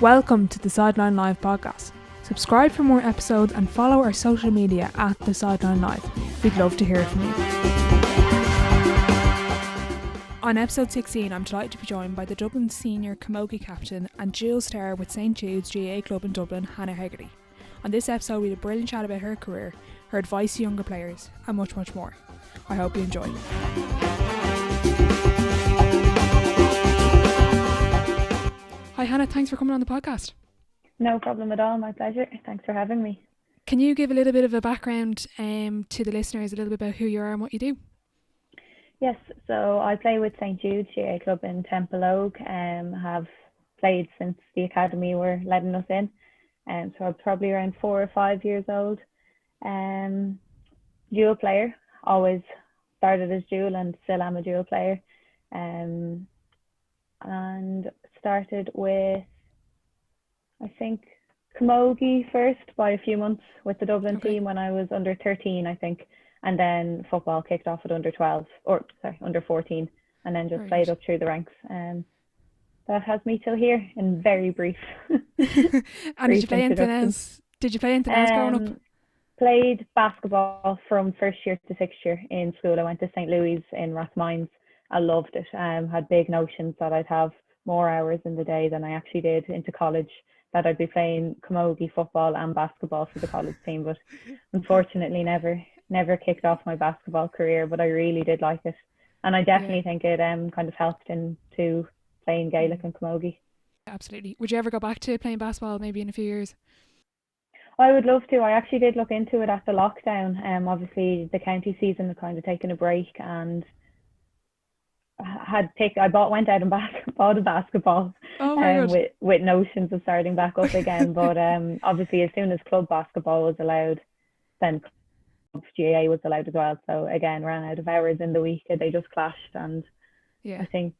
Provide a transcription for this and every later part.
Welcome to the Sideline Live podcast. Subscribe for more episodes and follow our social media at the Sideline Live. We'd love to hear from you. On episode 16, I'm delighted to be joined by the Dublin senior Camogie captain and dual star with St.Judes GAA club in Dublin, Hannah Hegarty. On this episode, we had a brilliant chat about her career, her advice to younger players, and much, much more. I hope you enjoy. Hi Hannah, thanks for coming on the podcast. No problem at all, my pleasure. Thanks for having me. Can you give a little bit of a background to the listeners, a little bit about who you are and what you do? Yes, so I play with St.Judes GAA club in Temple Oak and have played since the academy were letting us in. So I'm probably around 4 or 5 years old. Dual player, always started as dual and still am a dual player. And started with, I think, Camogie first by a few months with the Dublin team when I was under 13, I think. And then football kicked off at under 14, and then just played up through the ranks. That has me till here in very brief. And did you play anything else? Growing up? Played basketball from first year to sixth year in school. I went to St. Louis in Rathmines. I loved it. Had big notions that I'd have more hours in the day than I actually did into college, that I'd be playing camogie, football and basketball for the college team, but unfortunately never kicked off my basketball career, but I really did like it, and I definitely think it kind of helped into playing Gaelic and camogie. Absolutely. Would you ever go back to playing basketball maybe in a few years? I would love to. I actually did look into it after lockdown. Obviously the county season had kind of taken a break, and went out and bought a basketball with notions of starting back up again. But obviously as soon as club basketball was allowed, then GAA was allowed as well. So again, ran out of hours in the week. They just clashed, and I think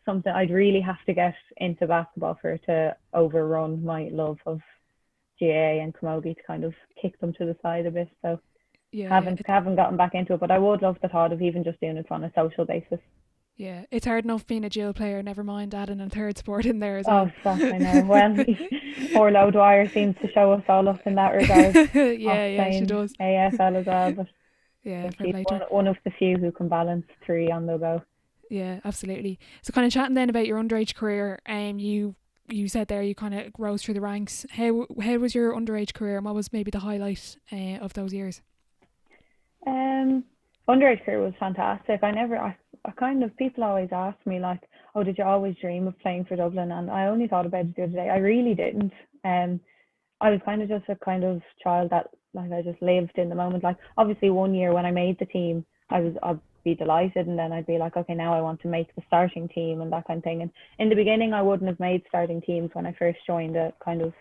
something I'd really have to get into basketball for it to overrun my love of GAA and camogie, to kind of kick them to the side a bit. So haven't gotten back into it, but I would love the thought of even just doing it on a social basis. Yeah, it's hard enough being a dual player, never mind adding a third sport in there as well. Oh, stop, I know. Well, poor Lo Dwyer seems to show us all up in that regard. yeah, she does. AFL as well, but she's one of the few who can balance three on the go. Yeah, absolutely. So kind of chatting then about your underage career, you said there you kind of rose through the ranks. How was your underage career, and what was maybe the highlight of those years? Underage career was fantastic. I kind of, people always ask me like, oh, did you always dream of playing for Dublin? And I only thought about it the other day. I really didn't. I was kind of just a kind of child that, like, I just lived in the moment. Like, obviously one year when I made the team, I'd be delighted, and then I'd be like, okay, now I want to make the starting team and that kind of thing. And in the beginning I wouldn't have made starting teams when I first joined it. Kind of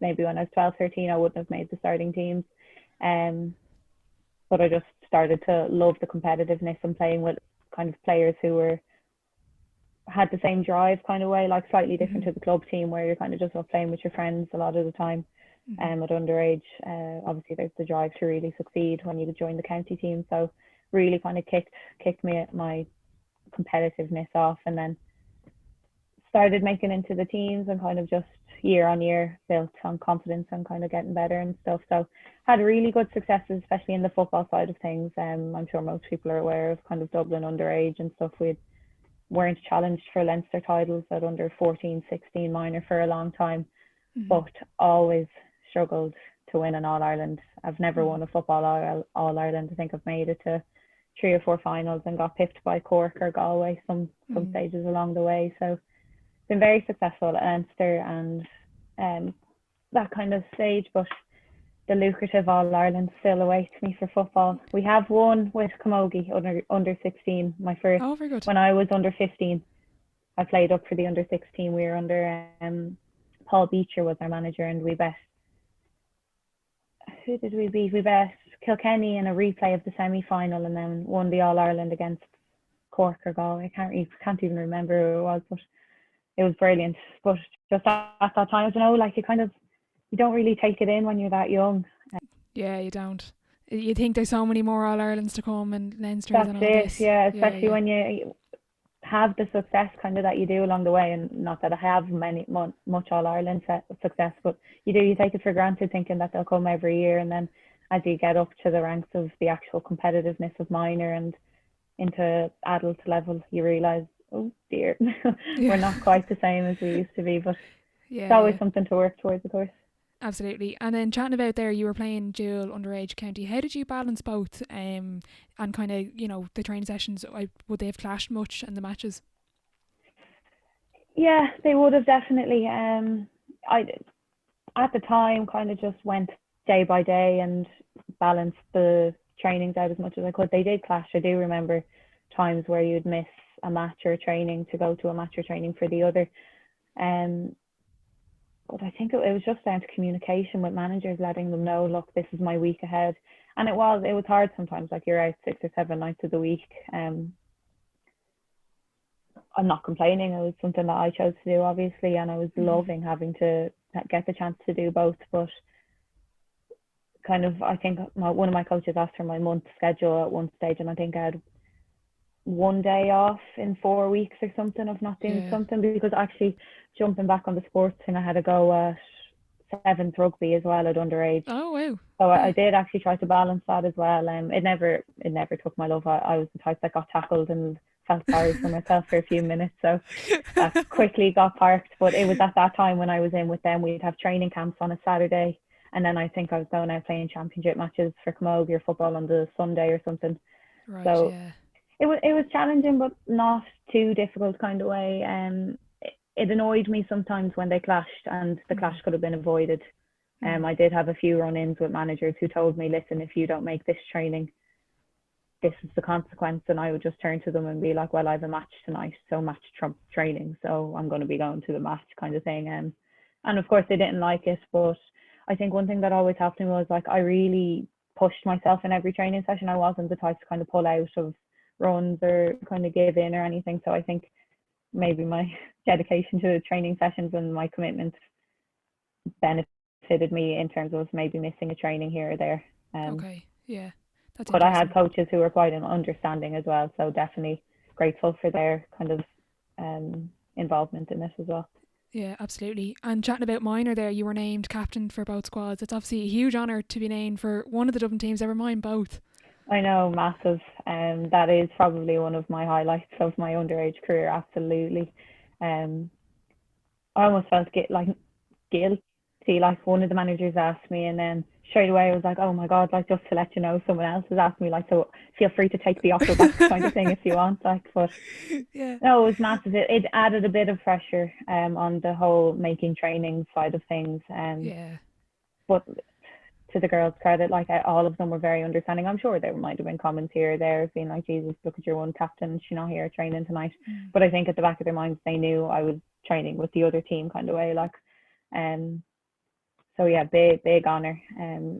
maybe when I was 12, 13, I wouldn't have made the starting teams. But I just started to love the competitiveness and playing with kind of players who had the same drive kind of way, like slightly different to the club team where you're kind of just playing with your friends a lot of the time. At underage, obviously there's the drive to really succeed when you join the county team, so really kind of kicked my competitiveness off, and then started making into the teams and kind of just year on year built on confidence and kind of getting better and stuff. So had really good successes, especially in the football side of things. I'm sure most people are aware of kind of Dublin underage and stuff. We weren't challenged for Leinster titles at under 14, 16 minor for a long time, but always struggled to win an All-Ireland. I've never won a football All-Ireland. I think I've made it to 3 or 4 finals and got pipped by Cork or Galway some stages along the way. So been very successful at Leinster and that kind of stage, but the lucrative All-Ireland still awaits me for football. We have won with camogie under 16. My first, very good. When I was under 15, I played up for the under 16. We were under Paul Beecher was our manager, and we bet. Who did we beat? We bet Kilkenny in a replay of the semi-final, and then won the All-Ireland against Cork or Galway. I can't even remember who it was, but it was brilliant. But just at that time, I don't know, like you don't really take it in when you're that young. Yeah, you don't. You think there's so many more All-Irelands to come and Leinsters That's and all it, this. yeah, especially when you have the success kind of that you do along the way, and not that I have much All Ireland success, but you take it for granted thinking that they'll come every year, and then as you get up to the ranks of the actual competitiveness of minor and into adult level, you realise, oh dear, we're not quite the same as we used to be, but it's always something to work towards, of course. Absolutely. And then chatting about there, you were playing dual underage county. How did you balance both? And kind of, the training sessions, would they have clashed much in the matches? Yeah, they would have definitely. I at the time kind of just went day by day and balanced the trainings out as much as I could. They did clash. I do remember times where you'd miss a match or a training to go to a match or training for the other. But I think it was just down to communication with managers, letting them know, look, this is my week ahead. And it was hard sometimes, like you're out 6 or 7 nights of the week. I'm not complaining. It was something that I chose to do, obviously, and I was loving having to get the chance to do both. But kind of, I think one of my coaches asked for my month schedule at one stage, and I think I had 1 day off in 4 weeks or something of not doing something, because actually jumping back on the sports thing, I had to go at 7th rugby as well at underage. Oh wow. So I did actually try to balance that as well. It never took my love. I was the type that got tackled and felt sorry for myself for a few minutes, so that quickly got parked. But it was at that time when I was in with them, we'd have training camps on a Saturday, and then I think I was going out playing championship matches for Camogie or football on the Sunday or something. Right, so yeah. It was challenging, but not too difficult kind of way. It annoyed me sometimes when they clashed, and the clash could have been avoided. I did have a few run-ins with managers who told me, listen, if you don't make this training, this is the consequence. And I would just turn to them and be like, well, I have a match tonight, so match trumps training, so I'm going to be going to the match kind of thing. And of course they didn't like it, but I think one thing that always helped me was, like, I really pushed myself in every training session. I wasn't the type to kind of pull out of runs or kind of give in or anything. So I think maybe my dedication to the training sessions and my commitment benefited me in terms of maybe missing a training here or there. Okay, yeah. That's but I had coaches who were quite understanding as well, so definitely grateful for their kind of involvement in this as well. Yeah, absolutely. And chatting about minor there, you were named captain for both squads. It's obviously a huge honour to be named for one of the Dublin teams, never mind both. I know, massive. That is probably one of my highlights of my underage career, absolutely. I almost felt guilty. Like, one of the managers asked me, and then straight away I was like, oh my God, like, just to let you know, someone else has asked me, like, so feel free to take the offer back kind of thing if you want. Like, but yeah. No, it was massive. It added a bit of pressure on the whole making training side of things. Yeah. But to the girls' credit, like, all of them were very understanding. I'm sure there might have been comments here or there being like, Jesus, look at your one captain, she's not here training tonight. But I think at the back of their minds they knew I was training with the other team kind of way, like. So yeah, big honour,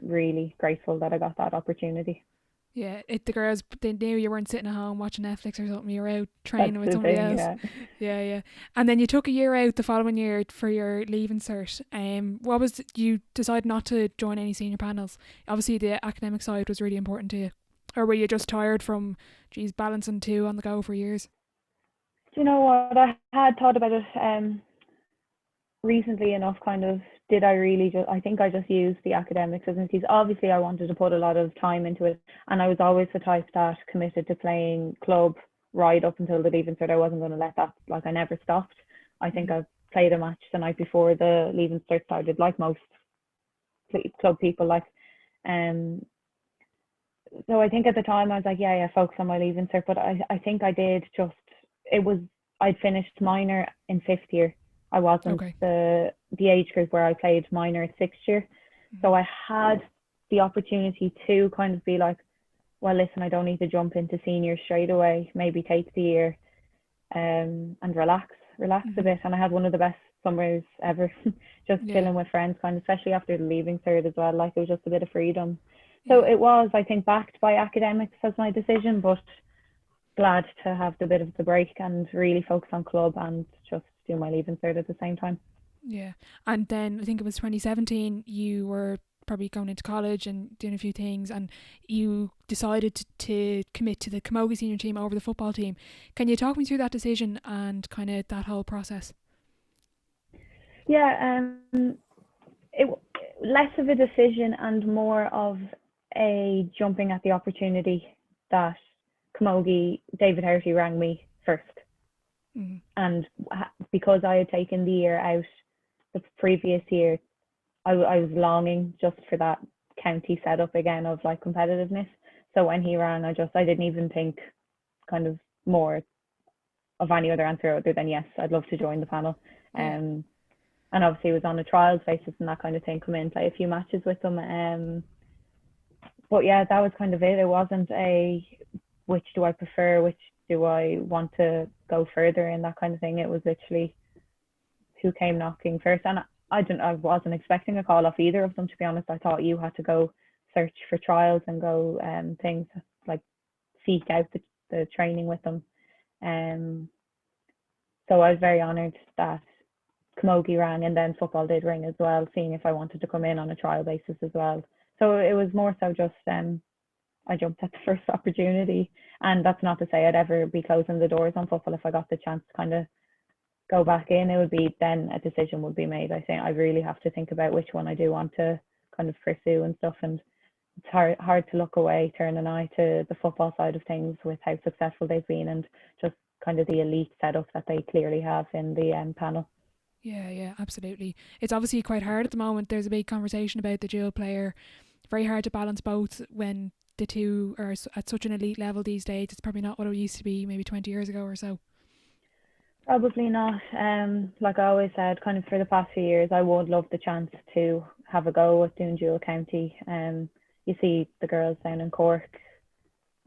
really grateful that I got that opportunity. Yeah, the girls, they knew you weren't sitting at home watching Netflix or something. You were out training with somebody else. Yeah. And then you took a year out the following year for your leaving cert. What was you decided not to join any senior panels? Obviously, the academic side was really important to you, or were you just tired from, balancing two on the go for years? Do you know what? I had thought about it recently enough. Kind of, did I really just? I think I just used the academics as an excuse. Obviously, I wanted to put a lot of time into it, and I was always the type that committed to playing club right up until the leaving cert. I wasn't going to let that. Like, I never stopped. I think I played a match the night before the leaving cert started, like most club people. Like, so I think at the time I was like, yeah, focus on my leaving cert. But I think I did just. I'd finished minor in 5th year. I wasn't the age group where I played minor at 6th year. So I had the opportunity to kind of be like, well, listen, I don't need to jump into senior straight away. Maybe take the year and relax a bit. And I had one of the best summers ever, just chilling with friends, kind of, especially after the leaving cert as well. Like, it was just a bit of freedom. So it was, I think, backed by academics as my decision, but glad to have the bit of the break and really focus on club and just do my leaving cert at the same time. Yeah. And then I think it was 2017 you were probably going into college and doing a few things, and you decided to commit to the Camogie senior team over the football team. Can you talk me through that decision and kind of that whole process? Yeah, it less of a decision and more of a jumping at the opportunity that Camogie, David Hegarty rang me first. Mm-hmm. And because I had taken the year out the previous year, I was longing just for that county setup again of like competitiveness. So when he rang, I didn't even think kind of more of any other answer other than yes, I'd love to join the panel. Yeah. And obviously it was on a trials basis and that kind of thing, come in, play a few matches with them. But yeah, that was kind of it. It wasn't a which do I prefer, which do I want to go further in, that kind of thing. It was literally who came knocking first. And I wasn't expecting a call off either of them, to be honest. I thought you had to go search for trials and go things like seek out the training with them. So I was very honoured that Camogie rang, and then football did ring as well, seeing if I wanted to come in on a trial basis as well. So it was more so just I jumped at the first opportunity, and that's not to say I'd ever be closing the doors on football. If I got the chance to kind of go back in, it would be then a decision would be made. I think I really have to think about which one I do want to kind of pursue and stuff, and it's hard to look away, turn an eye to the football side of things with how successful they've been and just kind of the elite setup that they clearly have in the panel. Yeah, absolutely. It's obviously quite hard at the moment. There's a big conversation about the dual player. Very hard to balance both when the two are at such an elite level these days. It's probably not what it used to be maybe 20 years ago or so. Probably not. Like I always said, kind of for the past few years, I would love the chance to have a go at doing dual county. You see the girls down in Cork.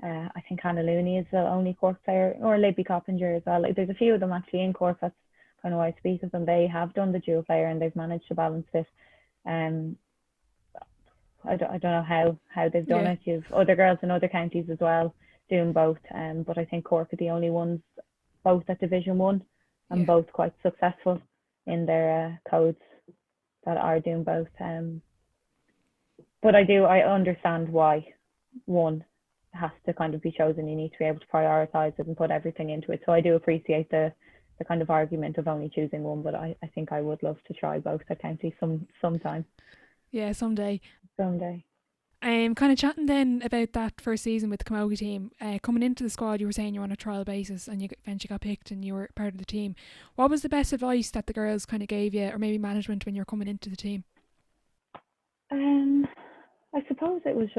I think Hannah Looney is the only Cork player, or Libby Coppinger as well. Like, there's a few of them actually in Cork. That's kind of why I speak of them. They have done the dual player and they've managed to balance it. I don't know how they've done it. You've other girls in other counties as well doing both. But I think Cork are the only ones both at Division 1 and both quite successful in their codes that are doing both. But I understand why one has to kind of be chosen. You need to be able to prioritise it and put everything into it. So I do appreciate the kind of argument of only choosing one, but I think I would love to try both at county sometime. Yeah, someday. Someday. Kind of chatting then about that first season with the Camogie team. Coming into the squad, you were saying you were on a trial basis and you eventually got picked and you were part of the team. What was the best advice that the girls kind of gave you, or maybe management, when you were coming into the team? I suppose it was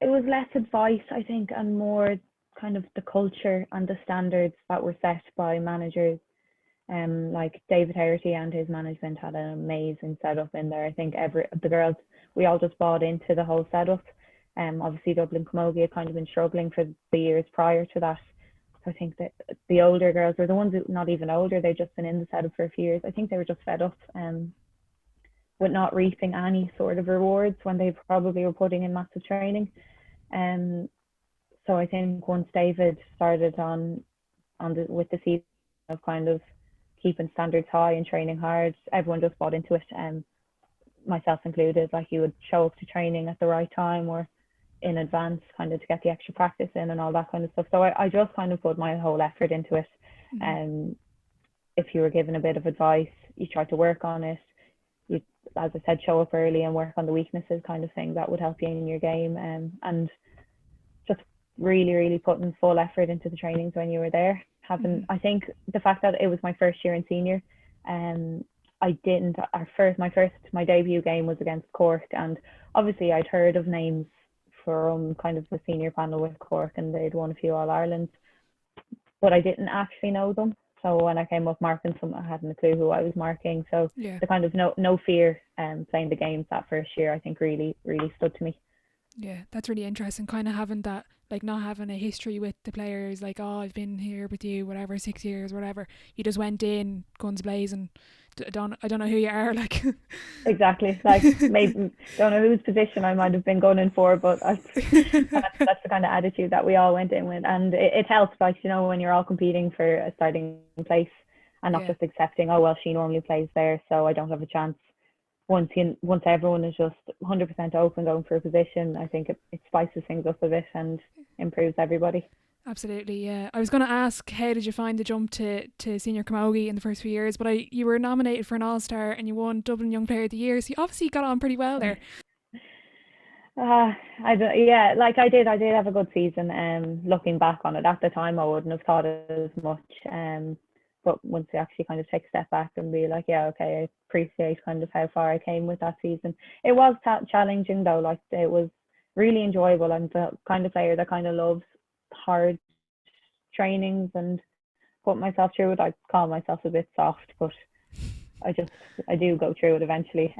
less advice, I think, and more kind of the culture and the standards that were set by managers. Like David Hegarty and his management had an amazing setup in there. I think the girls, we all just bought into the whole setup. Obviously Dublin Camogie had kind of been struggling for the years prior to that. So I think that the older girls, or the ones that not even older, they'd just been in the setup for a few years. I think they were just fed up with not reaping any sort of rewards when they probably were putting in massive training. So I think once David started with the season of kind of keeping standards high and training hard, everyone just bought into it, myself included. Like, you would show up to training at the right time or in advance, kind of to get the extra practice in and all that kind of stuff. So I just kind of put my whole effort into it. If you were given a bit of advice, you try to work on it. You, as I said, show up early and work on the weaknesses, kind of thing that would help you in your game. And just really, really putting full effort into the trainings when you were there. I think the fact that it was my first year in senior, my debut game was against Cork, and obviously I'd heard of names from kind of the senior panel with Cork, and they'd won a few All-Irelands, but I didn't actually know them. So when I came up marking some, I hadn't a clue who I was marking. So the kind of no fear playing the games that first year, I think really, really stood to me. Yeah, that's really interesting, kind of having that, like, not having a history with the players, like, oh, I've been here with you, whatever, 6 years, whatever. You just went in, guns blazing. I don't know who you are, like. Exactly. Like, maybe don't know whose position I might have been gunning for, but that's the kind of attitude that we all went in with, and it helps, like, you know, when you're all competing for a starting place and not just accepting, oh well, she normally plays there, so I don't have a chance. once everyone is just 100% open going for a position, I think it spices things up a bit and improves everybody. Absolutely, yeah. I was going to ask, how did you find the jump to senior camogie in the first few years? But you were nominated for an All-Star and you won Dublin Young Player of the Year, so you obviously got on pretty well there. I did have a good season. Looking back on it, at the time I wouldn't have thought it as much. But once you actually kind of take a step back and be like, yeah, okay, I appreciate kind of how far I came with that season. It was challenging though. Like, it was really enjoyable. I'm the kind of player that kind of loves hard trainings and put myself through it. I call myself a bit soft, but I do go through it eventually.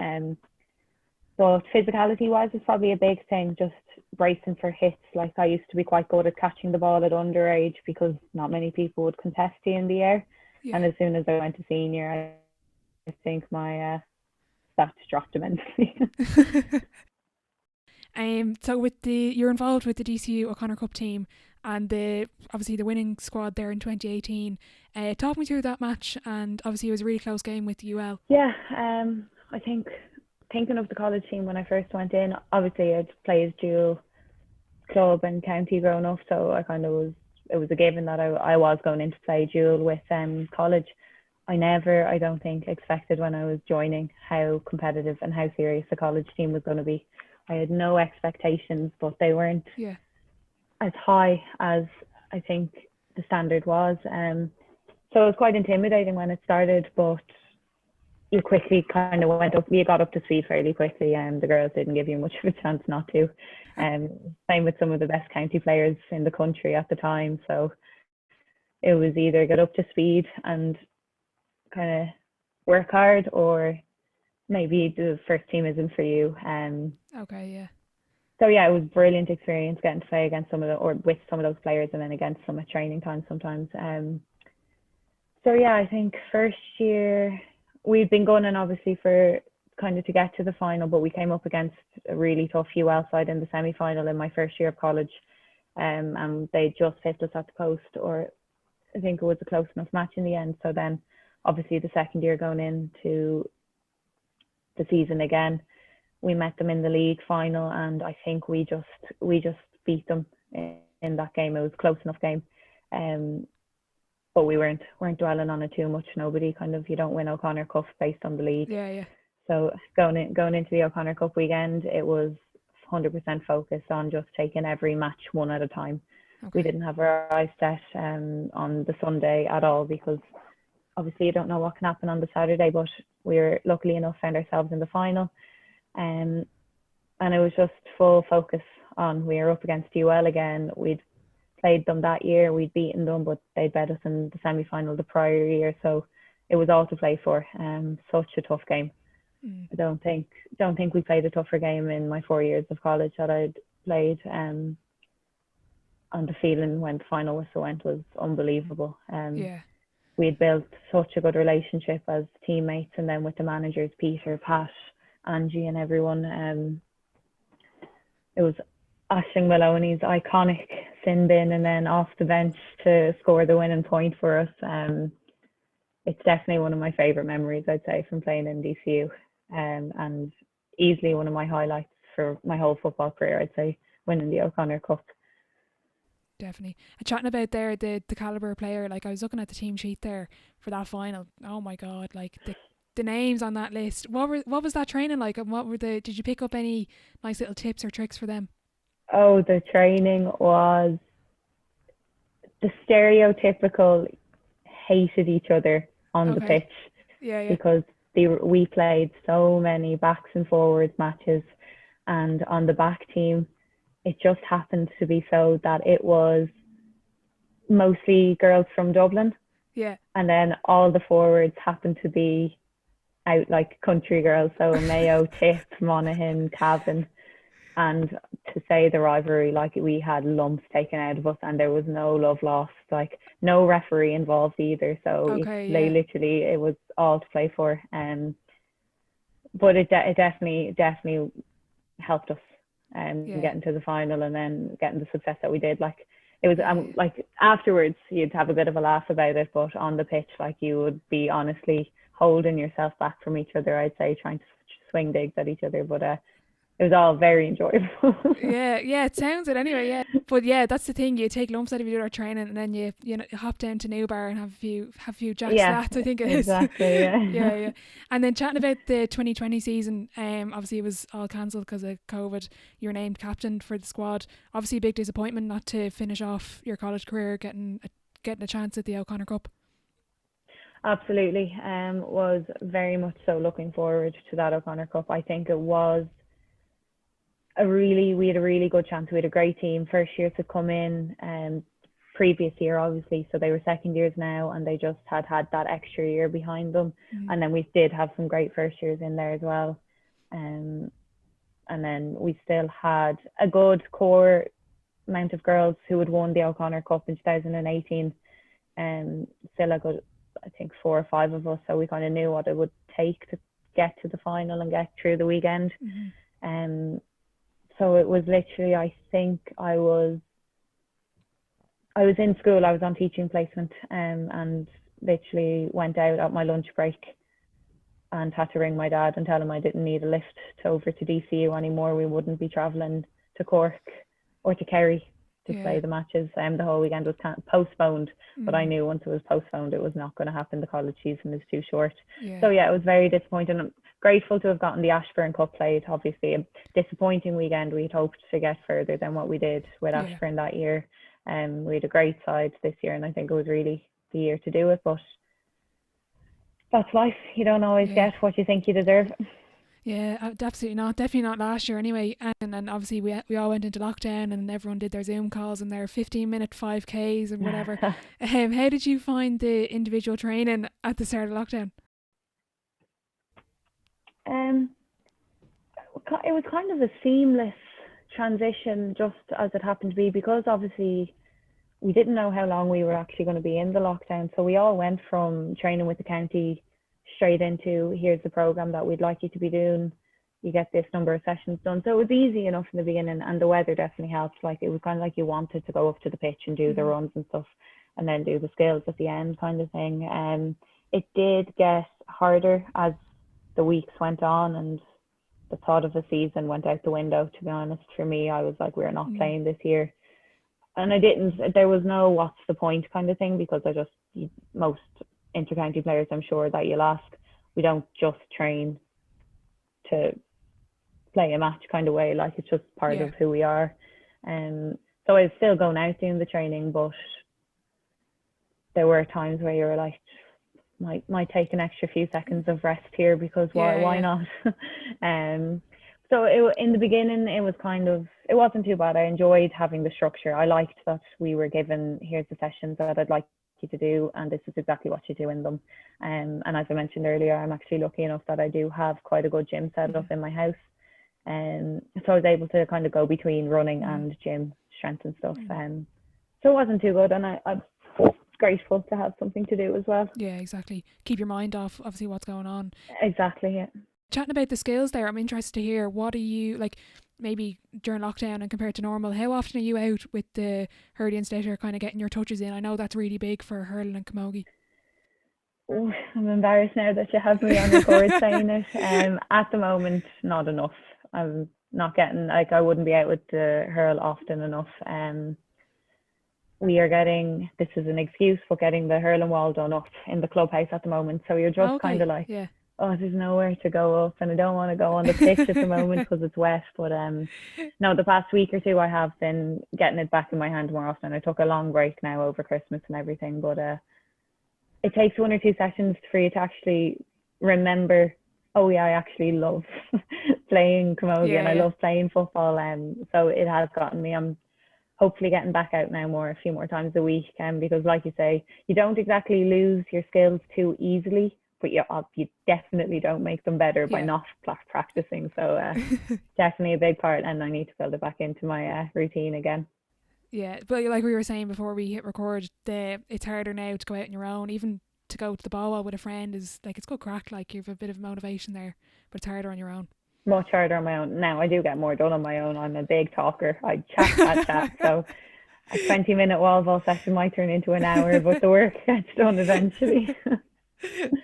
But physicality wise is probably a big thing, just bracing for hits. Like, I used to be quite good at catching the ball at underage because not many people would contest you in the air. Yeah. And as soon as I went to senior, I think my stats dropped immensely. So you're involved with the DCU O'Connor Cup team and obviously the winning squad there in 2018. Talk me through that match, and obviously it was a really close game with UL. Yeah, I think thinking of the college team when I first went in, obviously I'd played dual club and county growing up, so it was a given that I was going in to play dual with college. I don't think expected when I was joining how competitive and how serious the college team was going to be. I had no expectations, but they weren't as high as I think the standard was. So it was quite intimidating when it started, but you quickly kind of you got up to speed fairly quickly, and the girls didn't give you much of a chance not to. Same with some of the best county players in the country at the time. So it was either get up to speed and kind of work hard, or maybe the first team isn't for you. Okay, yeah. So yeah, it was a brilliant experience getting to play against with some of those players, and then against some at training time sometimes. So yeah, I think first year we'd been going in obviously for kind of to get to the final, but we came up against a really tough UL side in the semi-final in my first year of college, and they just hit us at the post, or I think it was a close enough match in the end. So then obviously the second year going into the season again, we met them in the league final, and I think we just beat them in that game. It was a close enough game, but we weren't dwelling on it too much. Nobody you don't win O'Connor Cup based on the league. Yeah. So going into the O'Connor Cup weekend, it was 100% focused on just taking every match one at a time. Okay. We didn't have our eyes set on the Sunday at all, because obviously you don't know what can happen on the Saturday, but we were luckily enough found ourselves in the final. And it was just full focus on, we were up against UL again. We'd played them that year, we'd beaten them, but they'd bet us in the semi-final the prior year, so it was all to play for. Such a tough game. I don't think we played a tougher game in my 4 years of college that I'd played. And the feeling when the final whistle went was unbelievable. We had built such a good relationship as teammates, and then with the managers, Peter, Pat, Angie and everyone. It was Aishling Maloney's iconic sin bin and then off the bench to score the winning point for us. It's definitely one of my favourite memories, I'd say, from playing in DCU, and easily one of my highlights for my whole football career, I'd say, winning the O'Connor Cup. Definitely. And chatting about there the calibre player, like I was looking at the team sheet there for that final. Oh my God, like the names on that list. What was that training like, and did you pick up any nice little tips or tricks for them? Oh, the training was the stereotypical hated each other on the pitch. Yeah. Because we played so many backs and forwards matches, and on the back team it just happened to be so that it was mostly girls from Dublin. Yeah. And then all the forwards happened to be out like country girls, so Mayo, Tip, Monaghan, Cavan. And to say the rivalry, like we had lumps taken out of us, and there was no love lost, like no referee involved either. So it was all to play for. But it definitely helped us getting to the final and then getting the success that we did. Like it was like afterwards you'd have a bit of a laugh about it, but on the pitch, like you would be honestly holding yourself back from each other, I'd say, trying to swing digs at each other. But it was all very enjoyable. Yeah, it sounds it anyway, yeah. But yeah, that's the thing, you take lumps out of your training and then you hop down to New Bar and have a few jack slats, I think it is. Exactly, yeah. Yeah. And then chatting about the 2020 season, obviously it was all cancelled because of COVID. You were named captain for the squad. Obviously a big disappointment not to finish off your college career getting a chance at the O'Connor Cup. Absolutely. Was very much so looking forward to that O'Connor Cup. I think it was we had a really good chance. We had a great team. First years had come in, previous year obviously, so they were second years now, and they just had that extra year behind them. And then we did have some great first years in there as well. And then we still had a good core amount of girls who had won the O'Connor Cup in 2018. Still a good, I think, 4 or 5 of us, so we kind of knew what it would take to get to the final and get through the weekend. So it was literally, I think I was in school, I was on teaching placement, and literally went out at my lunch break and had to ring my dad and tell him I didn't need a lift over to DCU anymore. We wouldn't be travelling to Cork or to Kerry to play the matches. The whole weekend was postponed, but I knew once it was postponed it was not going to happen. The college season is too short. So yeah, it was very disappointing. I'm grateful to have gotten the Ashburn Cup played. Obviously a disappointing weekend. We had hoped to get further than what we did with Ashburn that year. We had a great side this year, and I think it was really the year to do it, but that's life. You don't always get what you think you deserve. Yeah, absolutely not. Definitely not last year anyway. And obviously we all went into lockdown and everyone did their Zoom calls and their 15-minute 5Ks and whatever. How did you find the individual training at the start of lockdown? It was kind of a seamless transition, just as it happened to be, because obviously we didn't know how long we were actually going to be in the lockdown. So we all went from training with the county straight into, here's the program that we'd like you to be doing. You get this number of sessions done. So it was easy enough in the beginning, and the weather definitely helped. Like, it was kind of like you wanted to go up to the pitch and do the runs and stuff, and then do the skills at the end kind of thing. It did get harder as the weeks went on, and the thought of a season went out the window, to be honest. For me, I was like, we're not playing this year. And there was no what's the point kind of thing, because most intercounty players, I'm sure that you'll ask, we don't just train to play a match kind of way. Like, it's just part of who we are. So I was still going out doing the training, but there were times where you were like, might take an extra few seconds of rest here, because why not? So in the beginning, it wasn't too bad. I enjoyed having the structure. I liked that we were given, here's the sessions that I'd like you to do, and this is exactly what you do in them. And as I mentioned earlier, I'm actually lucky enough that I do have quite a good gym set up in my house. So I was able to kind of go between running and gym strength and stuff. So it wasn't too good, and I'm grateful to have something to do as well. Yeah, exactly. Keep your mind off, obviously, what's going on. Exactly, yeah. Chatting about the skills there, I'm interested to hear, what are you, like, maybe during lockdown and compared to normal, how often are you out with the hurdy and stater kind of getting your touches in? I know that's really big for hurling and camogie. Oh, I'm embarrassed now that you have me on record saying it. At the moment, not enough. I'm not getting, I wouldn't be out with the hurl often enough. We are getting, this is an excuse, but getting the hurling wall done up in the clubhouse at the moment. So you're just kind of like, oh, there's nowhere to go up, and I don't want to go on the pitch at the moment because it's wet. But no, the past week or two I have been getting it back in my hand more often. I took a long break now over Christmas and everything, but it takes 1 or 2 sessions for you to actually remember, oh yeah, I actually love playing camogie and I love playing football. So it has gotten me. I'm hopefully getting back out now a few more times a week, because like you say, you don't exactly lose your skills too easily, but you definitely don't make them better by not practicing. So definitely a big part, and I need to build it back into my routine again. Yeah, but like we were saying before we hit record, it's harder now to go out on your own. Even to go to the ball with a friend is like, it's good crack. Like, you have a bit of motivation there, but it's harder on your own. Much harder on my own. Now I do get more done on my own. I'm a big talker. I chat. So a 20-minute wall ball session might turn into an hour, but the work gets done eventually.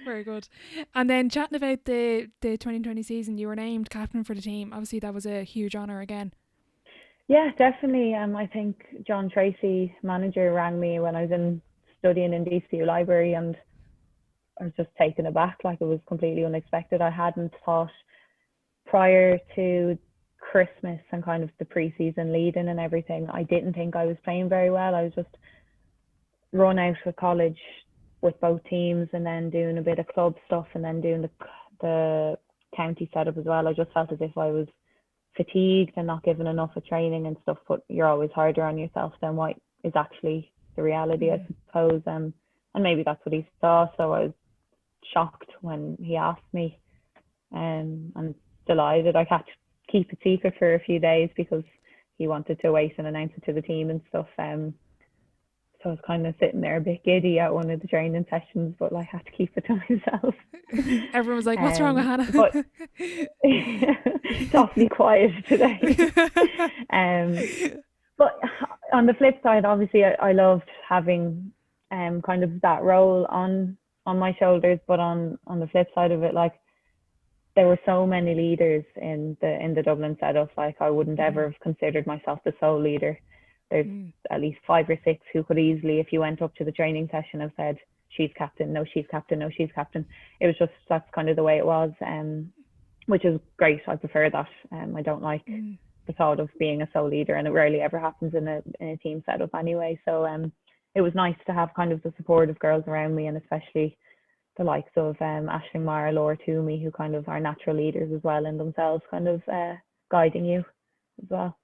Very good. And then chatting about the 2020 season, you were named captain for the team. Obviously, that was a huge honour again. Yeah, definitely. I think John Tracy, manager, rang me when I was studying in DCU Library, and I was just taken aback. Like, it was completely unexpected. I hadn't thought prior to Christmas and kind of the pre-season lead-in and everything, I didn't think I was playing very well. I was just run out of college with both teams, and then doing a bit of club stuff, and then doing the county setup as well. I just felt as if I was fatigued and not given enough of training and stuff, but you're always harder on yourself than what is actually the reality, I suppose. And maybe that's what he saw. So I was shocked when he asked me, and delighted. I had to keep it secret for a few days because he wanted to wait and announce it to the team and stuff. So I was kind of sitting there a bit giddy at one of the training sessions, but I had to keep it to myself. Everyone was like, what's wrong with Hannah? But it's awfully quiet today. But on the flip side, obviously, I loved having kind of that role on my shoulders. But on the flip side of it, like, there were so many leaders in the Dublin setup. Like, I wouldn't ever have considered myself the sole leader. There's at least 5 or 6 who could easily, if you went up to the training session, have said, she's captain, no, she's captain, no, she's captain. It was just, that's kind of the way it was, which is great. I prefer that. I don't like the thought of being a sole leader, and it rarely ever happens in a team setup anyway. So it was nice to have kind of the support of girls around me, and especially the likes of Aishling, Mara, Laura Toomey, who kind of are natural leaders as well in themselves, kind of guiding you as well.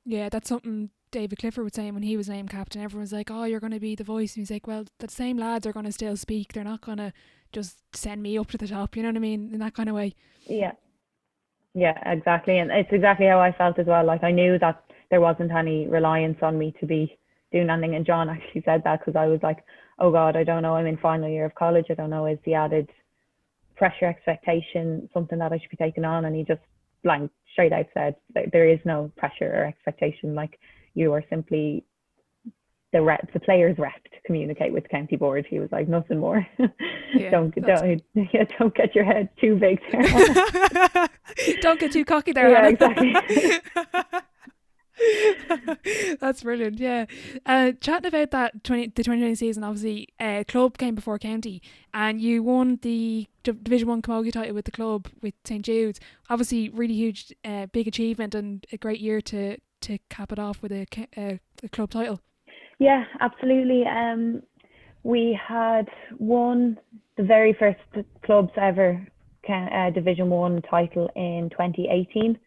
Yeah, that's something David Clifford was saying when he was named captain. Everyone was like, oh, you're going to be the voice. And he's like, well, the same lads are going to still speak. They're not going to just send me up to the top, you know what I mean? In that kind of way. Yeah, exactly. And it's exactly how I felt as well. Like, I knew that there wasn't any reliance on me to be doing anything. And John actually said that, because I was like, oh God, I don't know. I'm in final year of college. I don't know, is the added pressure, expectation something that I should be taking on? And he just straight out said, there is no pressure or expectation. Like, you are simply the player's rep to communicate with the county board. He was like, nothing more. Yeah, don't get your head too big there. Don't get too cocky there. Yeah, Hannah. exactly. That's brilliant. Yeah. Chatting about that the 2020 season, obviously club came before county, and you won the Division 1 Camogie title with the club with St.Judes. Obviously really huge, big achievement, and a great year to cap it off with a club title. Yeah, absolutely. We had won the very first club's ever Division 1 title in 2018.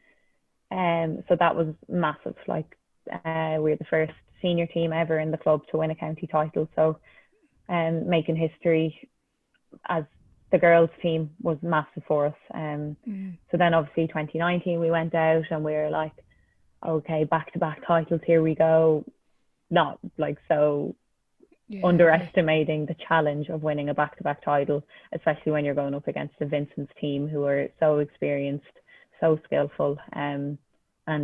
So that was massive. Like, we were the first senior team ever in the club to win a county title. So making history as the girls team was massive for us. So then obviously 2019 we went out and we were like, okay, back-to-back titles, here we go. Not like so underestimating the challenge of winning a back-to-back title, especially when you're going up against the Vincent's team, who are so experienced, so skillful, and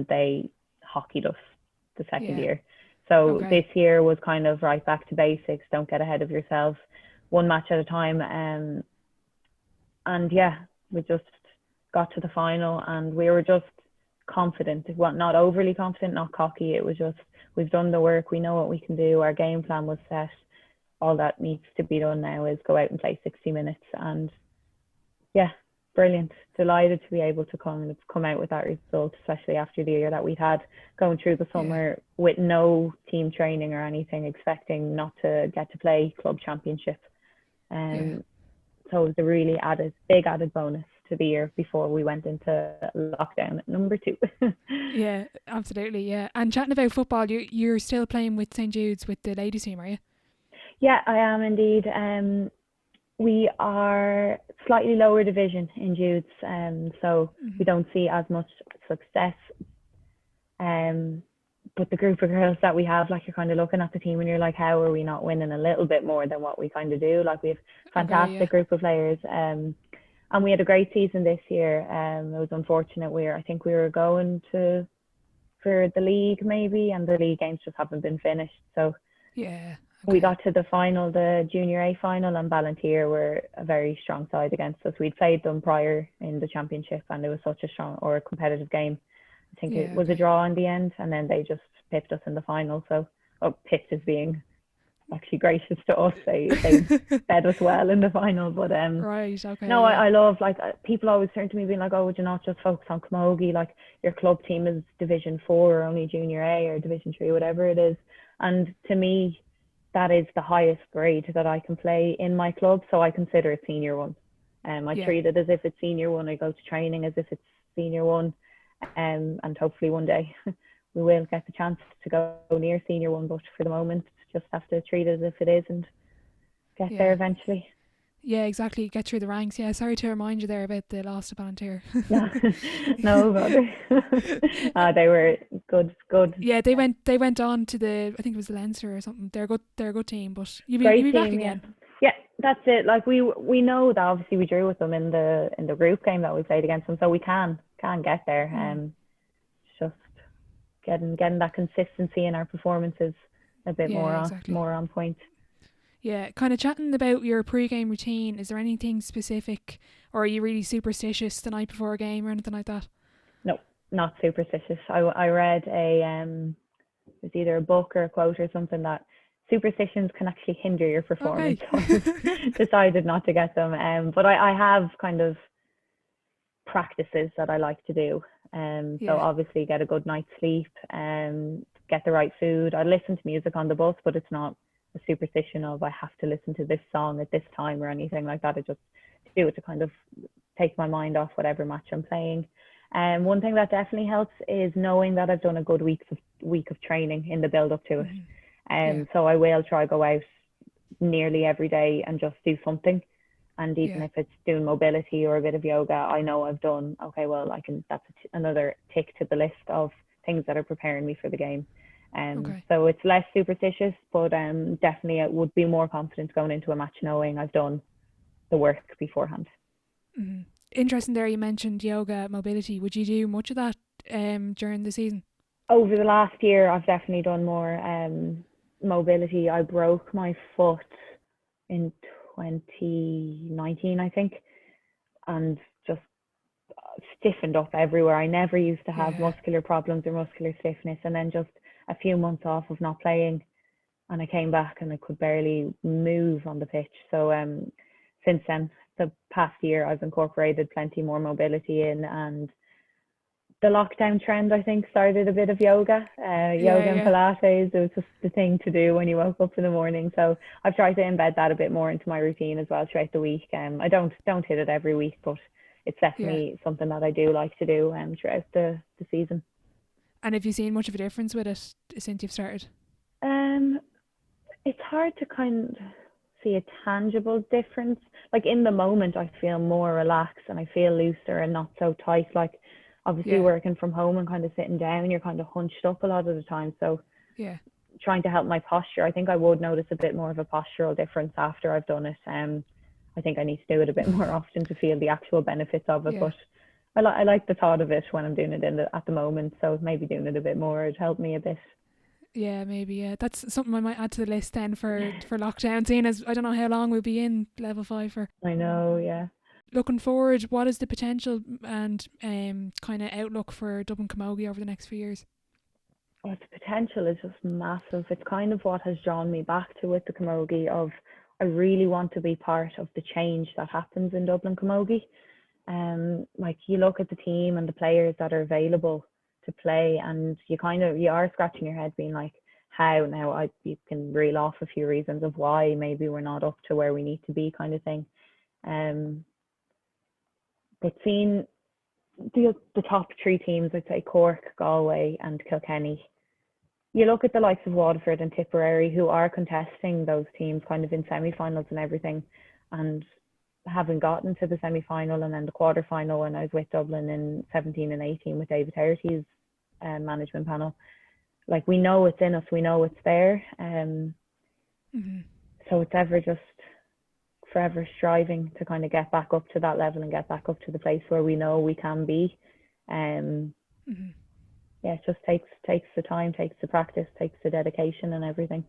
they hockeyed us the second year. So this year was kind of right back to basics. Don't get ahead of yourself. One match at a time. And yeah, we just got to the final, and we were just confident. Well, not overly confident, not cocky. It was just, we've done the work. We know what we can do. Our game plan was set. All that needs to be done now is go out and play 60 minutes. And yeah, brilliant. Delighted to be able to come out with that result, especially after the year that we'd had, going through the summer with no team training or anything, expecting not to get to play club championship. So it was a really big added bonus to the year before we went into lockdown at number 2. Yeah, absolutely. Yeah. And chatting about football, you're still playing with St. Judes with the ladies team, are you? Yeah, I am indeed. We are slightly lower division in Judes, so we don't see as much success. But the group of girls that we have, like, you're kind of looking at the team and you're like, how are we not winning a little bit more than what we kind of do? Like, we have a fantastic group of players. And we had a great season this year. It was unfortunate. I think we were going for the league maybe, and the league games just haven't been finished. So yeah, We got to the final, the Junior A final, and Ballantyre were a very strong side against us. We'd played them prior in the championship, and it was such a strong or a competitive game. I think it was a draw in the end, and then they just pipped us in the final. So, pipped is being actually gracious to us. They fed us well in the final. But right, okay. No, I love, like, people always turn to me being like, oh, would you not just focus on camogie? Like, your club team is Division 4 or only Junior A or Division 3, whatever it is. And to me, that is the highest grade that I can play in my club, so I consider it Senior 1. I treat it as if it's Senior 1. I go to training as if it's Senior 1, and hopefully one day we will get the chance to go near Senior 1, but for the moment, just have to treat it as if it is and get there eventually. Yeah, exactly. Get through the ranks. Yeah, sorry to remind you there about the loss to Ballantyre. No bother. They were good. Yeah, they went on to the, I think it was the Leinster or something. They're a good team, but you'll be back again. Yeah, that's it. Like, we know that obviously we drew with them in the group game that we played against them, so we can get there. Just getting that consistency in our performances a bit more on point. Yeah, kind of chatting about your pre-game routine. Is there anything specific, or are you really superstitious the night before a game or anything like that? No, not superstitious. I read it was either a book or a quote or something that superstitions can actually hinder your performance. Okay. So I decided not to get them. But I have kind of practices that I like to do. So obviously get a good night's sleep, get the right food. I listen to music on the bus, but it's not a superstition of I have to listen to this song at this time or anything like that. I just do it to kind of take my mind off whatever match I'm playing. One thing that definitely helps is knowing that I've done a good week of training in the build up to it. So I will try go out nearly every day and just do something. And even if it's doing mobility or a bit of yoga, I know I've done, okay, well, that's another tick to the list of things that are preparing me for the game. So it's less superstitious, but definitely I would be more confident going into a match knowing I've done the work beforehand. Mm-hmm. Interesting there, you mentioned yoga, mobility. Would you do much of that during the season? Over the last year, I've definitely done more mobility. I broke my foot in 2019, I think, and just stiffened up everywhere. I never used to have muscular problems or muscular stiffness, and then just a few months off of not playing, and I came back and I could barely move on the pitch. So since then, the past year, I've incorporated plenty more mobility in, and the lockdown trend, I think, started a bit of yoga and Pilates. It was just the thing to do when you woke up in the morning. So I've tried to embed that a bit more into my routine as well throughout the week. I don't hit it every week, but it's definitely something that I do like to do throughout the season. And have you seen much of a difference with it since you've started? It's hard to kind of see a tangible difference. Like, in the moment, I feel more relaxed and I feel looser and not so tight. Like, obviously working from home and kind of sitting down, you're kind of hunched up a lot of the time. So trying to help my posture, I think I would notice a bit more of a postural difference after I've done it. I think I need to do it a bit more often to feel the actual benefits of it. But I like the thought of it when I'm doing it at the moment. So maybe doing it a bit more would help me a bit. Yeah, maybe. Yeah, that's something I might add to the list then for lockdown. Seeing as I don't know how long we'll be in level 5 for. I know, yeah. Looking forward, what is the potential and kind of outlook for Dublin Camogie over the next few years? Well, the potential is just massive. It's kind of what has drawn me back to it, the Camogie, of I really want to be part of the change that happens in Dublin Camogie. Like, you look at the team and the players that are available to play, and you are scratching your head being like, how now? You can reel off a few reasons of why maybe we're not up to where we need to be, kind of thing. But seeing the top 3 teams, I'd say Cork, Galway and Kilkenny, you look at the likes of Waterford and Tipperary, who are contesting those teams kind of in semi-finals and everything, and having gotten to the semi-final and then the quarter-final when I was with Dublin in 17 and 18 with David Hegarty's management panel. Like, we know it's in us, we know it's there. So it's forever striving to kind of get back up to that level and get back up to the place where we know we can be. It just takes the time, takes the practice, takes the dedication and everything.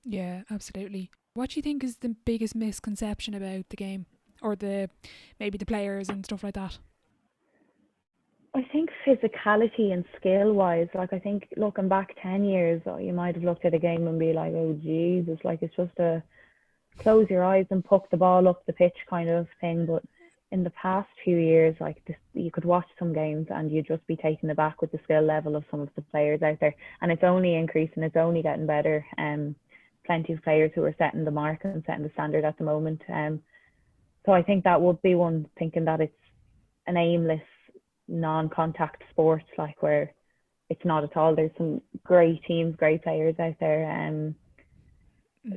Yeah, absolutely. What do you think is the biggest misconception about the game, or maybe the players and stuff like that? I think physicality and skill wise, like I think looking back 10 years, you might have looked at a game and be like, oh Jesus, like it's just a close your eyes and puck the ball up the pitch kind of thing. But in the past few years, like this, you could watch some games and you'd just be taken aback with the skill level of some of the players out there. And it's only increasing, it's only getting better. Plenty of players who are setting the mark and setting the standard at the moment. So I think that would be one, thinking that it's an aimless, non-contact sport, like where it's not at all. There's some great teams, great players out there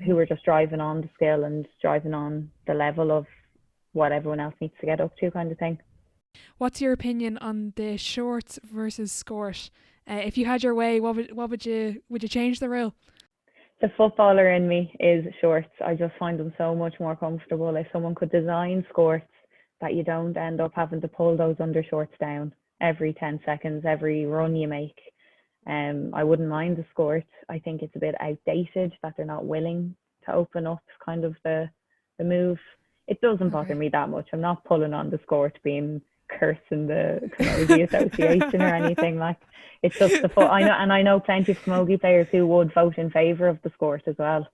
who are just driving on the skill and driving on the level of what everyone else needs to get up to, kind of thing. What's your opinion on the shorts versus skort? If you had your way, would you change the rule? The footballer in me is shorts. I just find them so much more comfortable. If someone could design skirts that you don't end up having to pull those undershorts down every 10 seconds, every run you make, I wouldn't mind the skirt. I think it's a bit outdated that they're not willing to open up kind of the move. It doesn't bother me that much. I'm not pulling on the skirt being cursing the Camogie Association or anything. Like, it's just the foot. I know plenty of Camogie players who would vote in favour of the skirt as well.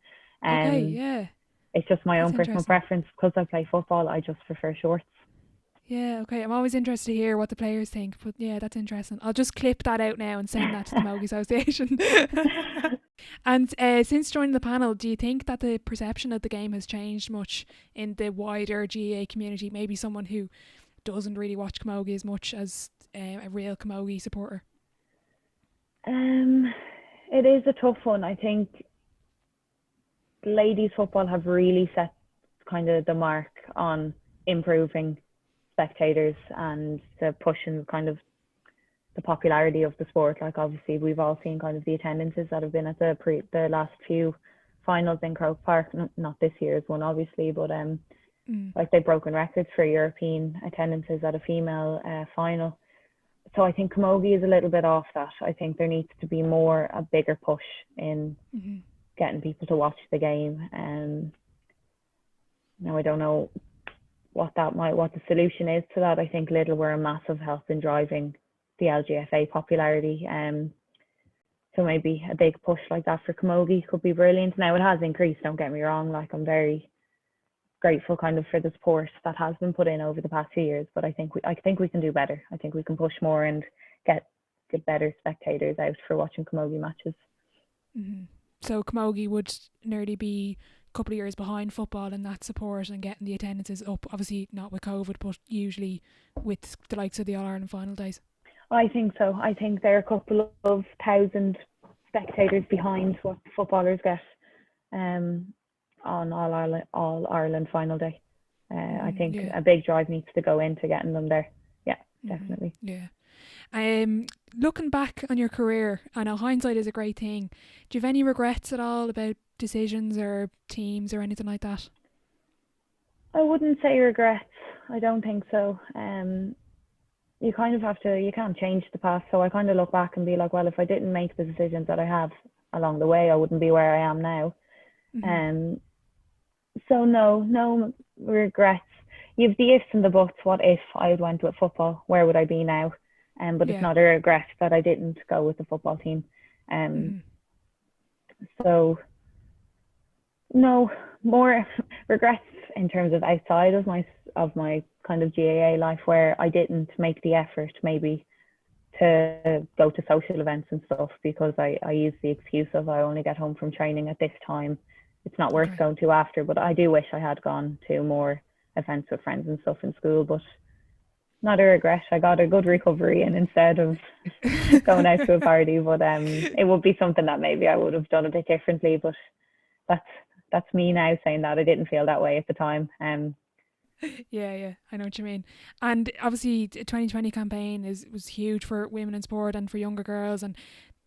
Okay, yeah. It's just my That's own personal interesting. preference. Because I play football, I just prefer shorts. Yeah, okay. I'm always interested to hear what the players think, but yeah, that's interesting. I'll just clip that out now and send that to the Camogie Association. And since joining the panel, do you think that the perception of the game has changed much in the wider GAA community? Maybe someone who doesn't really watch Camogie as much as a real Camogie supporter. It is a tough one. I think ladies football have really set kind of the mark on improving spectators and the pushing kind of the popularity of the sport. Like, obviously we've all seen kind of the attendances that have been at the last few finals in Croke Park. Not this year's one obviously, but like they've broken records for European attendances at a female final. So I think Camogie is a little bit off that. I think there needs to be a bigger push in getting people to watch the game. Now I don't know what the solution is to that. I think Lidl were a massive help in driving the LGFA popularity. So maybe a big push like that for Camogie could be brilliant. Now it has increased, don't get me wrong. Like, I'm very grateful kind of for the support that has been put in over the past few years, but I think we can do better. I think we can push more and get better spectators out for watching Camogie matches. So Camogie would nearly be a couple of years behind football in that support and getting the attendances up. Obviously not with COVID, but usually with the likes of the All-Ireland final days. I think so. I think they're a couple of thousand spectators behind what footballers get on All Ireland final day. I think a big drive needs to go into getting them there. Yeah, definitely. Yeah. Looking back on your career, I know hindsight is a great thing. Do you have any regrets at all about decisions or teams or anything like that? I wouldn't say regrets. I don't think so. You kind of you can't change the past. So I kind of look back and be like, well, if I didn't make the decisions that I have along the way, I wouldn't be where I am now. So no regrets. You've the ifs and the buts. What if I had went with football? Where would I be now? But it's not a regret that I didn't go with the football team. So no more regrets in terms of outside of my kind of GAA life, where I didn't make the effort maybe to go to social events and stuff, because I use the excuse of I only get home from training at this time. It's not worth going to after. But I do wish I had gone to more events with friends and stuff in school, but not a regret. I got a good recovery in instead of going out to a party. But it would be something that maybe I would have done a bit differently. But that's me now saying that. I didn't feel that way at the time. Yeah, I know what you mean. And obviously the 2020 campaign was huge for women in sport and for younger girls, and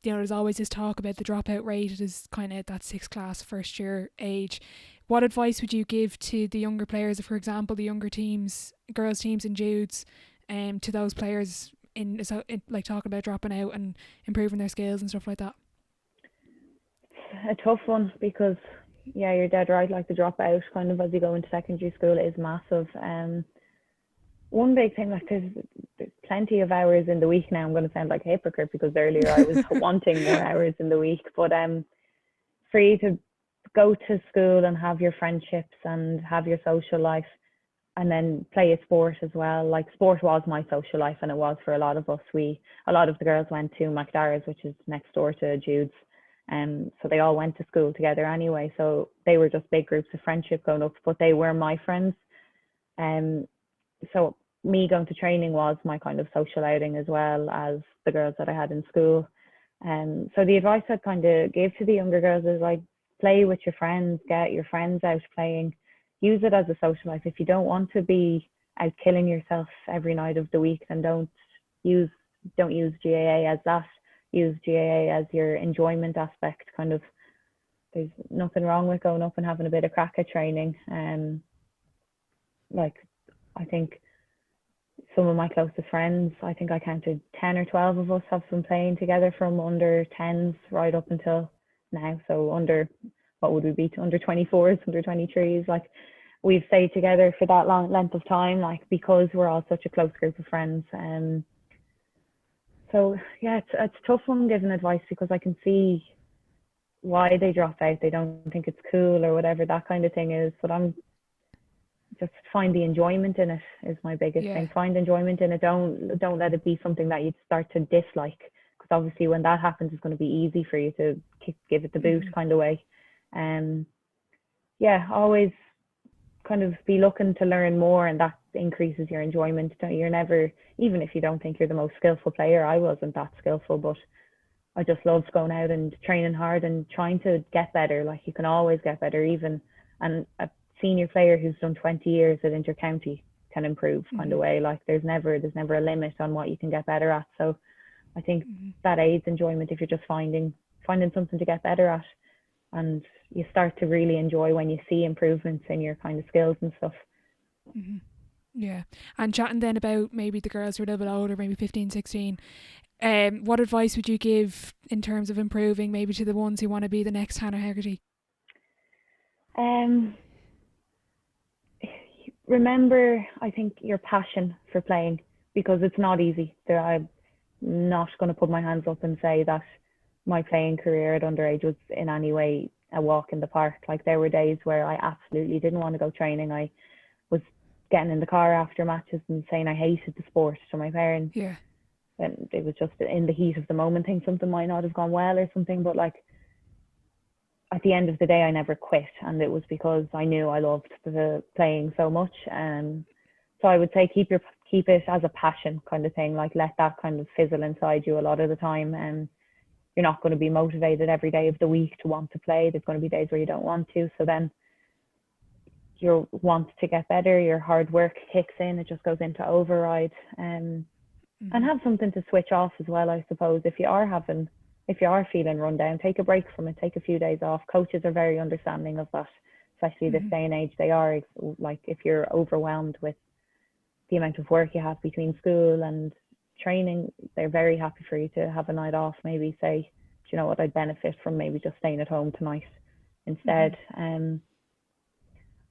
there's always this talk about the dropout rate. It is kind of that sixth class first year age. What advice would you give to the younger players, for example, the younger teams, girls teams in Judes, to those players in like talking about dropping out and improving their skills and stuff like that? a tough one because, yeah, you're dead right. Like the dropout kind of as you go into secondary school is massive. One big thing, like there's plenty of hours in the week now. I'm going to sound like a hypocrite because earlier I was wanting more hours in the week, but for you to go to school and have your friendships and have your social life and then play a sport as well. Like sport was my social life, and it was for a lot of us. A lot of the girls went to McDara's, which is next door to Jude's. So they all went to school together anyway. So they were just big groups of friendship going up, but they were my friends. So me going to training was my kind of social outing as well as the girls that I had in school. So the advice I'd kind of give to the younger girls is like, play with your friends, get your friends out playing, use it as a social life. If you don't want to be out killing yourself every night of the week, then don't use GAA as that. Use GAA as your enjoyment aspect. Kind of, there's nothing wrong with going up and having a bit of crack at training. Like I think some of my closest friends, I think I counted 10 or 12 of us have been playing together from under 10s right up until now. So under, what would we be, under 24s, under 23s, like we've stayed together for that long length of time, like because we're all such a close group of friends. So yeah, it's a tough one giving advice because I can see why they drop out. They don't think it's cool or whatever that kind of thing is, but I'm just find the enjoyment in it is my biggest thing. Find enjoyment in it. Don't let it be something that you start to dislike, because obviously when that happens, it's going to be easy for you to give it the boot kind of way. Always kind of be looking to learn more, and that increases your enjoyment. You're never, even if you don't think you're the most skillful player, I wasn't that skillful, but I just loved going out and training hard and trying to get better. Like you can always get better, even, and a senior player who's done 20 years at intercounty can improve kind of way. Like there's never a limit on what you can get better at. So I think that aids enjoyment if you're just finding something to get better at, and you start to really enjoy when you see improvements in your kind of skills and stuff. Yeah. And chatting then about maybe the girls who are a little bit older, maybe 15, 16, what advice would you give in terms of improving maybe to the ones who want to be the next Hannah Hegarty? Remember, I think, your passion for playing, because it's not easy. I'm not going to put my hands up and say that my playing career at underage was in any way a walk in the park. Like there were days where I absolutely didn't want to go training. I was getting in the car after matches and saying I hated the sport to my parents. Yeah. And it was just in the heat of the moment, think something might not have gone well or something, but like at the end of the day I never quit, and it was because I knew I loved the playing so much. So I would say keep it as a passion kind of thing. Like let that kind of fizzle inside you a lot of the time, and you're not going to be motivated every day of the week to want to play. There's going to be days where you don't want to, so then your want to get better, your hard work kicks in, it just goes into override. And have something to switch off as well, I suppose. If you are feeling run down, take a break from it, take a few days off. Coaches are very understanding of that, especially this day and age. They are, like, if you're overwhelmed with the amount of work you have between school and training, they're very happy for you to have a night off. Maybe say, do you know what, I'd benefit from maybe just staying at home tonight instead.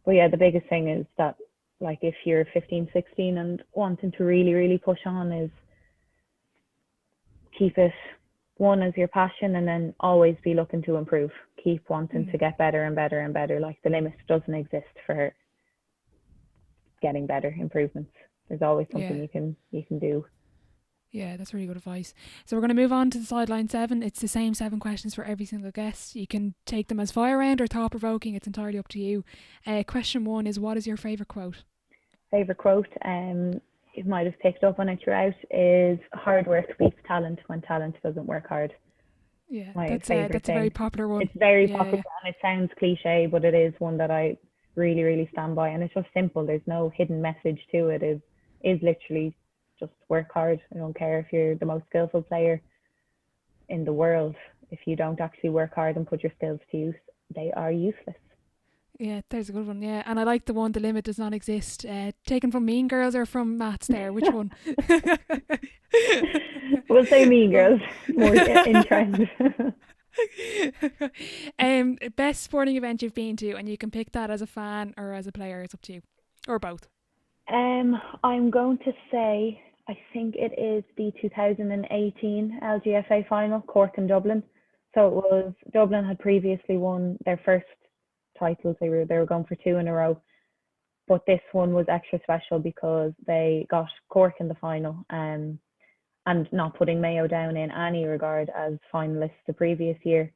But yeah, the biggest thing is that, like, if you're 15, 16 and wanting to really, really push on, is keep it one as your passion, and then always be looking to improve. Keep wanting to get better and better and better. Like the limit doesn't exist for getting better improvements. There's always something you can do. Yeah, that's really good advice. So we're going to move on to the sideline 7. It's the same 7 questions for every single guest. You can take them as fire round or thought provoking. It's entirely up to you. Question 1 is, what is your favourite quote? Favourite quote, you might have picked up on it throughout, is hard work beats talent when talent doesn't work hard. Yeah, that's a very popular one. It's very popular and it sounds cliche, but it is one that I really, really stand by. And it's just simple. There's no hidden message to it. It is literally just work hard. I don't care if you're the most skillful player in the world. If you don't actually work hard and put your skills to use, they are useless. Yeah, there's a good one. Yeah, and I like the one, the limit does not exist. Taken from Mean Girls or from Maths there? Which one? We'll say Mean Girls, more in trend. Best sporting event you've been to, and you can pick that as a fan or as a player. It's up to you, or both. I'm going to say I think it is the 2018 LGFA final, Cork and Dublin. So it was Dublin had previously won their first titles. They were going for two in a row, but this one was extra special because they got Cork in the final. And not putting Mayo down in any regard as finalists the previous year.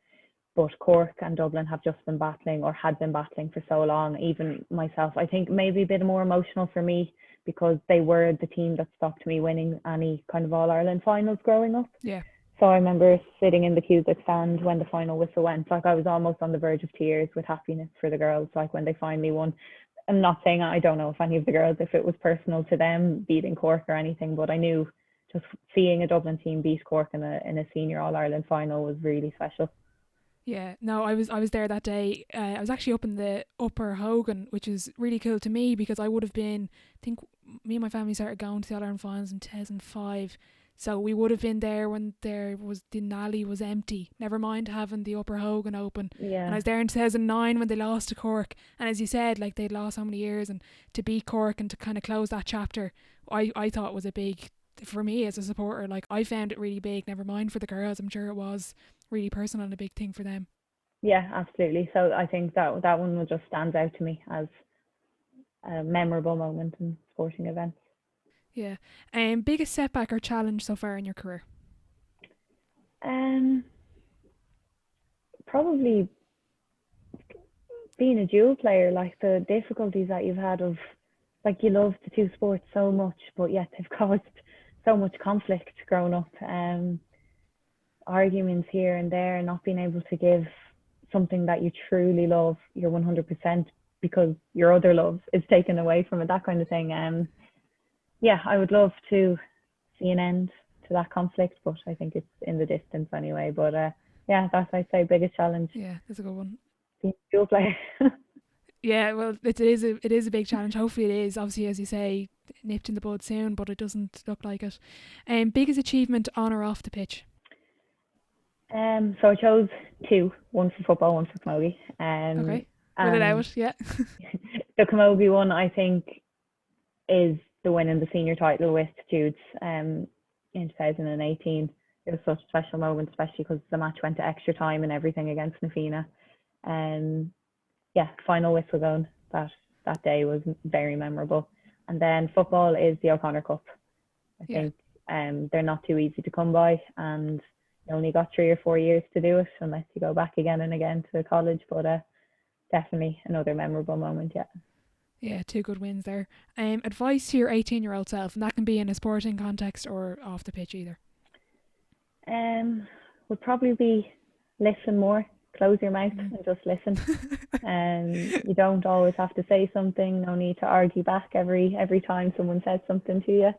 But Cork and Dublin have just been battling, or had been battling for so long. Even myself, I think maybe a bit more emotional for me because they were the team that stopped me winning any kind of All-Ireland finals growing up. Yeah. So I remember sitting in the Cusack stand when the final whistle went. Like I was almost on the verge of tears with happiness for the girls. Like when they finally won. I'm not saying, I don't know if any of the girls, if it was personal to them beating Cork or anything, but I knew just seeing a Dublin team beat Cork in a senior All-Ireland final was really special. Yeah, no, I was there that day. I was actually up in the Upper Hogan, which is really cool to me because I would have been, I think me and my family started going to the All-Ireland finals in 2005. So we would have been there when the Nally was empty. Never mind having the Upper Hogan open. Yeah. And I was there in 2009 when they lost to Cork. And as you said, like they'd lost so many years, and to beat Cork and to kind of close that chapter, I thought was a big, for me as a supporter, like I found it really big. Never mind for the girls, I'm sure it was really personal and a big thing for them. Yeah, absolutely. So I think that one just stands out to me as a memorable moment in sporting events. Yeah. Biggest setback or challenge so far in your career? Probably being a dual player, like the difficulties that you've had of, like you love the two sports so much, but yet they've caused so much conflict growing up. Arguments here and there, not being able to give something that you truly love your 100% because your other love is taken away from it, that kind of thing. Yeah, I would love to see an end to that conflict, but I think it's in the distance anyway. But yeah, that's, I'd say, biggest challenge. Yeah, that's a good one. Being a dual player. Yeah, well, it is a big challenge. Hopefully it is. Obviously, as you say, nipped in the bud soon, but it doesn't look like it. Biggest achievement on or off the pitch? So I chose two, one for football, one for camogie. Okay, rule it out, yeah. The camogie one, I think, is the win in the senior title with Judes in 2018. It was such a special moment, especially because the match went to extra time and everything against Nafina. Yeah, final whistle going that day was very memorable. And then football is the O'Connor Cup. I think they're not too easy to come by, and you only got 3 or 4 years to do it unless you go back again and again to college. But definitely another memorable moment, yeah. Yeah, 2 good wins there. Advice to your 18-year-old self, and that can be in a sporting context or off the pitch either. Would probably be listen more. Close your mouth and just listen. You don't always have to say something. No need to argue back every time someone says something to you.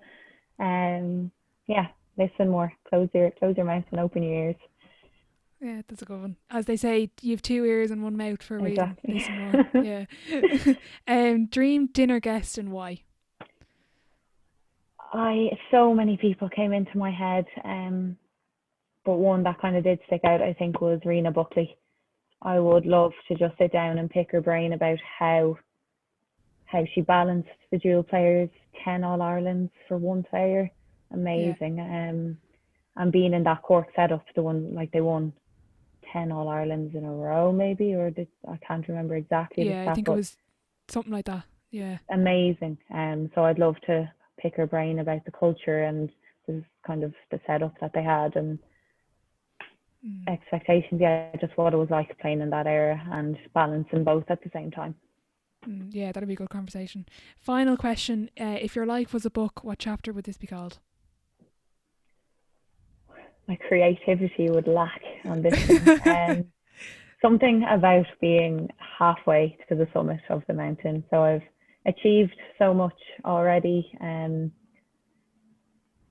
Yeah, listen more. Close your mouth and open your ears. Yeah, that's a good one. As they say, you have 2 ears and 1 mouth for a reason. Exactly. Listen more. Yeah. Dream dinner guest and why? So many people came into my head, but one that kind of did stick out, I think, was Rena Buckley. I would love to just sit down and pick her brain about how she balanced the dual players, 10 All-Irelands for one player. Amazing. Yeah. And being in that Cork setup, the one, like they won 10 All-Irelands in a row maybe, or I can't remember exactly. Yeah, I think it was something like that. Yeah. Amazing. So I'd love to pick her brain about the culture and the kind of the setup that they had and expectations, just what it was like playing in that era and balancing both at the same time. Yeah, that'd be a good conversation. Final question, if your life was a book, what chapter would this be called? My creativity would lack on this one. Something about being halfway to the summit of the mountain. So I've achieved so much already,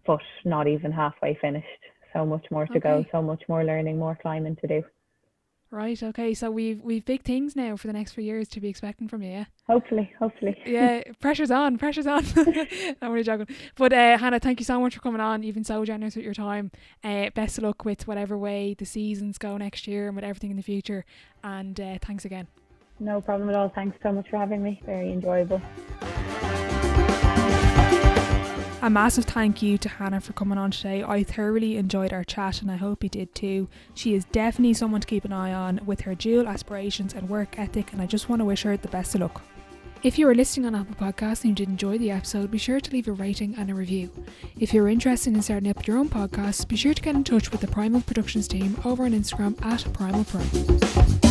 but not even halfway finished. So much more to go, so much more learning, more climbing to do. Right, okay, so we've big things now for the next few years to be expecting from you, yeah? Hopefully. Yeah, pressure's on. I'm only joking. But Hannah, thank you so much for coming on. You've been so generous with your time. Best of luck with whatever way the seasons go next year and with everything in the future. And thanks again. No problem at all. Thanks so much for having me. Very enjoyable. A massive thank you to Hannah for coming on today. I thoroughly enjoyed our chat and I hope you did too. She is definitely someone to keep an eye on with her dual aspirations and work ethic, and I just want to wish her the best of luck. If you are listening on Apple Podcasts and you did enjoy the episode, be sure to leave a rating and a review. If you're interested in starting up your own podcast, be sure to get in touch with the Primal Productions team over on Instagram @PrimalPro.